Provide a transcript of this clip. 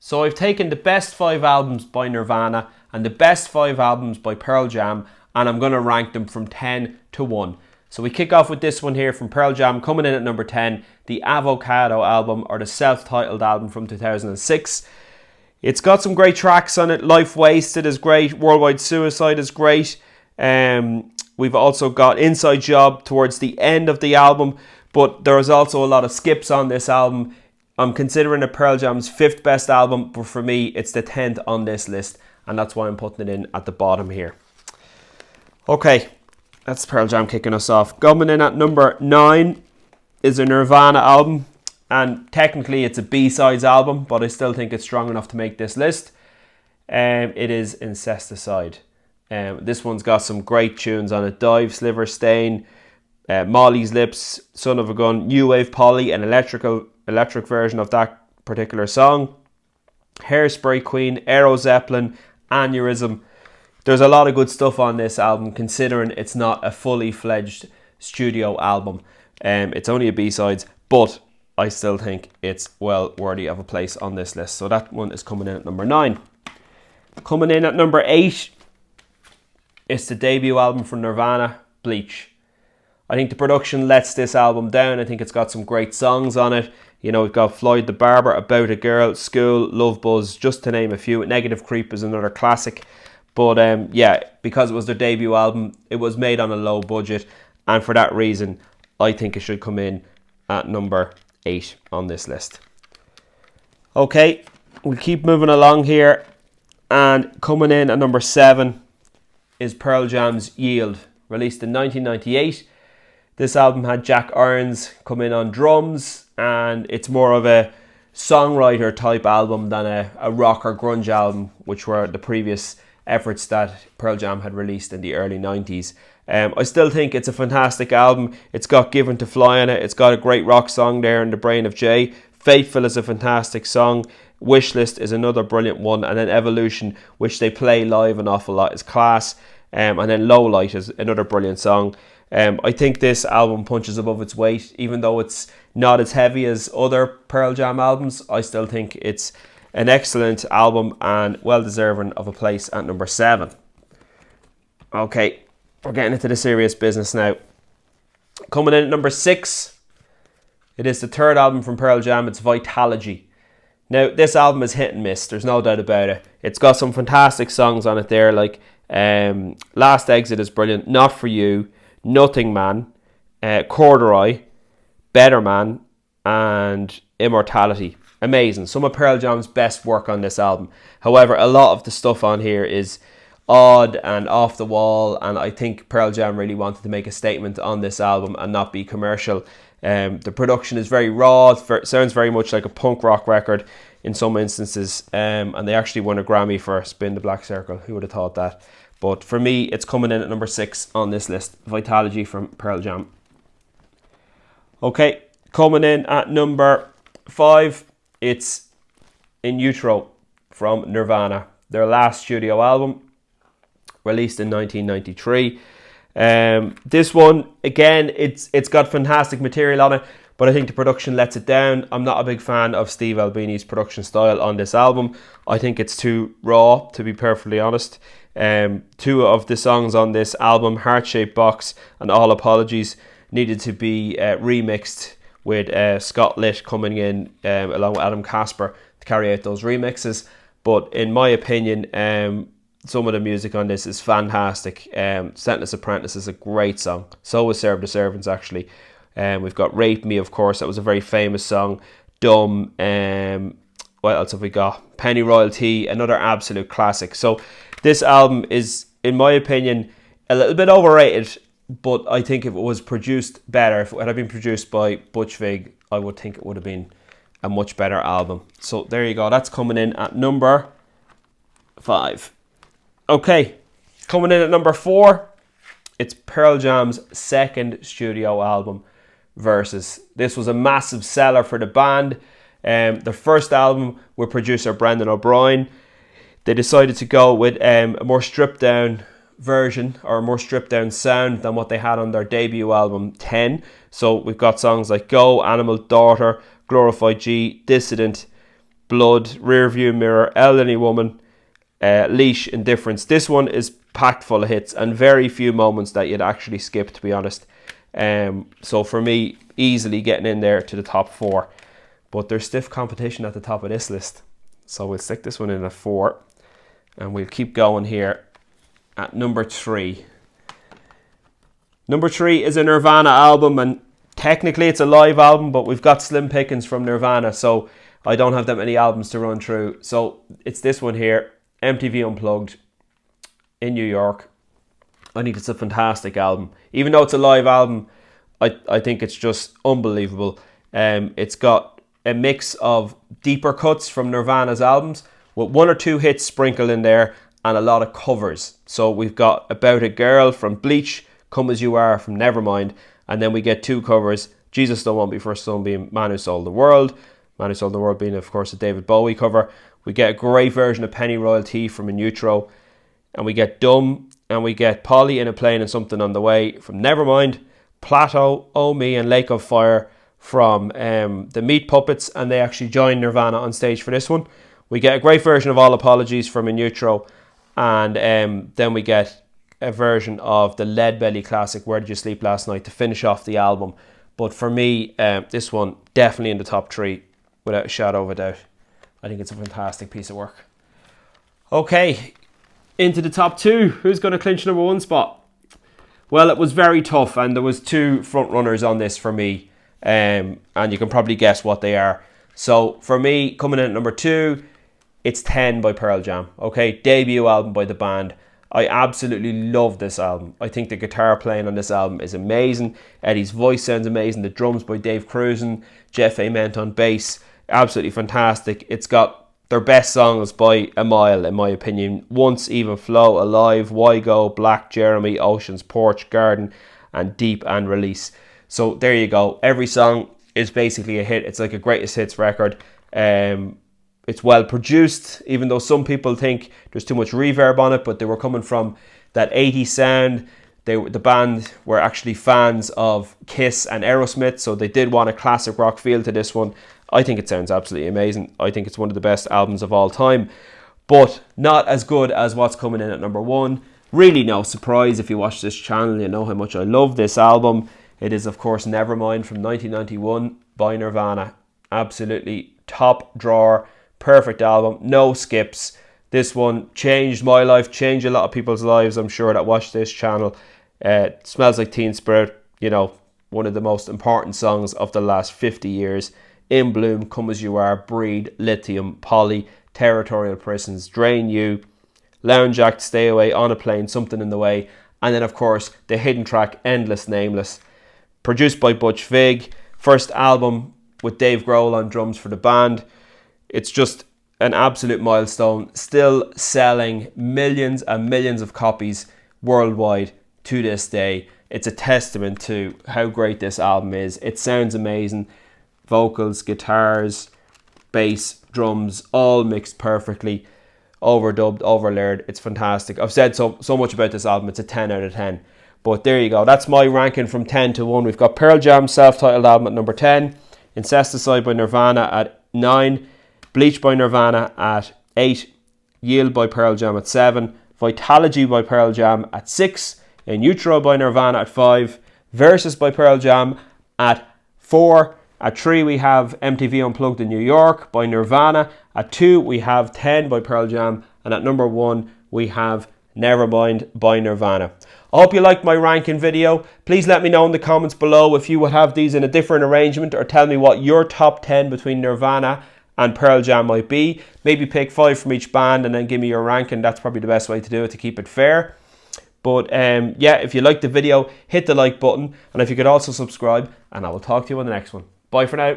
So I've taken the best 5 albums by Nirvana and the best 5 albums by Pearl Jam, and I'm going to rank them from 10 to 1. So we kick off with this one here from Pearl Jam, coming in at number 10, the Avocado album, or the self-titled album from 2006. It's got some great tracks on it. Life Wasted is great. Worldwide Suicide is great. We've also got Inside Job towards the end of the album, but there is also a lot of skips on this album. I'm considering it Pearl Jam's 5th best album, but for me, it's the 10th on this list, and that's why I'm putting it in at the bottom here. Okay, that's Pearl Jam kicking us off. Coming in at number 9 is a Nirvana album, and technically it's a B-sides album, but I still think it's strong enough to make this list. It is Incesticide. This one's got some great tunes on it. Dive, Sliver, Stain, Molly's Lips, Son of a Gun, New Wave Polly, an electric version of that particular song, Hairspray Queen, Aero Zeppelin, Aneurysm. There's a lot of good stuff on this album, considering it's not a fully fledged studio album. It's only a B-sides, but I still think it's well worthy of a place on this list. So that one is coming in at number 9. Coming in at number 8, it's the debut album from Nirvana, Bleach. I think the production lets this album down. I think it's got some great songs on it. You know, we've got Floyd the Barber, About a Girl, School, Love Buzz, just to name a few. Negative Creep is another classic. But yeah, because it was their debut album, it was made on a low budget. And for that reason, I think it should come in at number 8 on this list. Okay, we'll keep moving along here. And coming in at number 7 is Pearl Jam's Yield, released in 1998. This album had Jack Irons come in on drums, and it's more of a songwriter type album than a rock or grunge album, which were the previous efforts that Pearl Jam had released in the early 90s. I still think it's a fantastic album. It's got Given to Fly on it. It's got a great rock song there in The Brain of Jay. Faithful is a fantastic song. Wishlist is another brilliant one. And then Evolution, which they play live an awful lot, is class. And then Low Light is another brilliant song. I think this album punches above its weight. Even though it's not as heavy as other Pearl Jam albums, I still think it's an excellent album and well deserving of a place at number 7. Okay, we're getting into the serious business now. Coming in at number 6, it is the 3rd album from Pearl Jam. It's Vitalogy. Now, this album is hit and miss. There's no doubt about it. It's got some fantastic songs on it there, like Last Exit is brilliant, Not For You, Nothing Man, Corduroy, Better Man, and Immortality. Amazing. Some of Pearl Jam's best work on this album. However, a lot of the stuff on here is odd and off the wall, and I think Pearl Jam really wanted to make a statement on this album and not be commercial. The production is very raw. It sounds very much like a punk rock record in some instances, and they actually won a Grammy for Spin the Black Circle. Who would have thought that? But for me, it's coming in at number 6 on this list. Vitalogy from Pearl Jam. Okay, coming in at number 5, it's In Utero from Nirvana. Their last studio album, released in 1993. This one, again, it's got fantastic material on it, but I think the production lets it down. I'm not a big fan of Steve Albini's production style on this album. I think it's too raw, to be perfectly honest. 2 of the songs on this album, Heart-Shaped Box and All Apologies, needed to be remixed with Scott Litt coming in along with Adam Casper to carry out those remixes. But in my opinion, some of the music on this is fantastic. Sentenced Apprentice is a great song. So is Serve the Servants, actually. We've got Rape Me, of course. That was a very famous song. Dumb. What else have we got? Penny Royalty, another absolute classic. So this album is, in my opinion, a little bit overrated, but I think if it was produced better, if it had been produced by Butch Vig, I would think it would have been a much better album. So there you go. That's coming in at number 5. Okay, coming in at number 4, it's Pearl Jam's 2nd studio album, Versus. This was a massive seller for the band. The first album with producer Brendan O'Brien. They decided to go with a more stripped down version, or a more stripped down sound than what they had on their debut album 10. So we've got songs like Go, Animal, Daughter, Glorified G, Dissident, Blood, Rear View Mirror, Elderly Woman, Leash, Indifference. This one is packed full of hits and very few moments that you'd actually skip, to be honest. So for me, easily getting in there to the top 4. But there's stiff competition at the top of this list. So we'll stick this one in at 4. And we'll keep going here at number 3. Number 3 is a Nirvana album, and technically it's a live album, but we've got slim pickings from Nirvana, so I don't have that many albums to run through. So it's this one here, MTV Unplugged in New York. I think it's a fantastic album. Even though it's a live album, I think it's just unbelievable. It's got a mix of deeper cuts from Nirvana's albums with 1 or 2 hits sprinkled in there and a lot of covers. So we've got About a Girl from Bleach, Come As You Are from Nevermind, and then we get 2 covers, Jesus Don't Want Me First Son being Man Who Sold the World, Man Who Sold the World being, of course, a David Bowie cover. We get a great version of Penny Royalty from In Utero, and we get Dumb, and we get Polly in a Plane and Something on the Way from Nevermind, Plateau, Oh Me, and Lake of Fire from the Meat Puppets, and they actually joined Nirvana on stage for this one. We get a great version of All Apologies from In Utero, and then we get a version of the Lead Belly classic Where Did You Sleep Last Night to finish off the album. But for me, this one definitely in the top 3 without a shadow of a doubt. I think it's a fantastic piece of work. Okay, into the top 2. Who's going to clinch number 1 spot? Well, it was very tough, and there was 2 front runners on this for me, and you can probably guess what they are. So for me, coming in at number 2, it's 10 by Pearl Jam. Okay, debut album by the band. I absolutely love this album. I think the guitar playing on this album is amazing. Eddie's voice sounds amazing. The drums by Dave Cruzen, Jeff Ament on bass, absolutely fantastic. It's got their best songs by a mile, in my opinion. Once, Even Flow, Alive, Why Go, Black, Jeremy, Ocean's Porch, Garden, and Deep and Release. So there you go. Every song is basically a hit. It's like a greatest hits record. It's well produced, even though some people think there's too much reverb on it, but they were coming from that 80s sound. The band were actually fans of Kiss and Aerosmith, so they did want a classic rock feel to this one. I think it sounds absolutely amazing. I think it's one of the best albums of all time, but not as good as what's coming in at number 1. Really no surprise if you watch this channel, you know how much I love this album. It is, of course, Nevermind from 1991 by Nirvana. Absolutely top drawer. Perfect album, no skips. This one changed my life, changed a lot of people's lives, I'm sure, that watch this channel. Smells Like Teen Spirit, you know, one of the most important songs of the last 50 years. In Bloom, Come As You Are, Breed, Lithium, Polly, Territorial Prisons, Drain You, Lounge Act, Stay Away, On a Plane, Something in the Way, and then, of course, the hidden track, Endless Nameless. Produced by Butch Vig, first album with Dave Grohl on drums for the band. It's just an absolute milestone, still selling millions and millions of copies worldwide to this day. It's a testament to how great this album is. It sounds amazing. Vocals, guitars, bass, drums, all mixed perfectly, overdubbed, overlayered. It's fantastic. I've said so much about this album. It's a 10 out of 10. But there you go. That's my ranking from 10 to 1. We've got Pearl Jam's self-titled album at number 10. Incesticide by Nirvana at 9. Bleach by Nirvana at 8. Yield by Pearl Jam at 7. Vitalogy by Pearl Jam at 6. In Utero by Nirvana at 5. Versus by Pearl Jam at 4. At 3 we have MTV Unplugged in New York by Nirvana. At 2 we have 10 by Pearl Jam. And at number 1 we have Nevermind by Nirvana. I hope you liked my ranking video. Please let me know in the comments below if you would have these in a different arrangement, or tell me what your top 10 between Nirvana and Pearl Jam might be. Maybe pick 5 from each band and then give me your ranking. That's probably the best way to do it to keep it fair. But yeah, if you liked the video, hit the like button, and if you could also subscribe, and I will talk to you on the next one. Bye for now.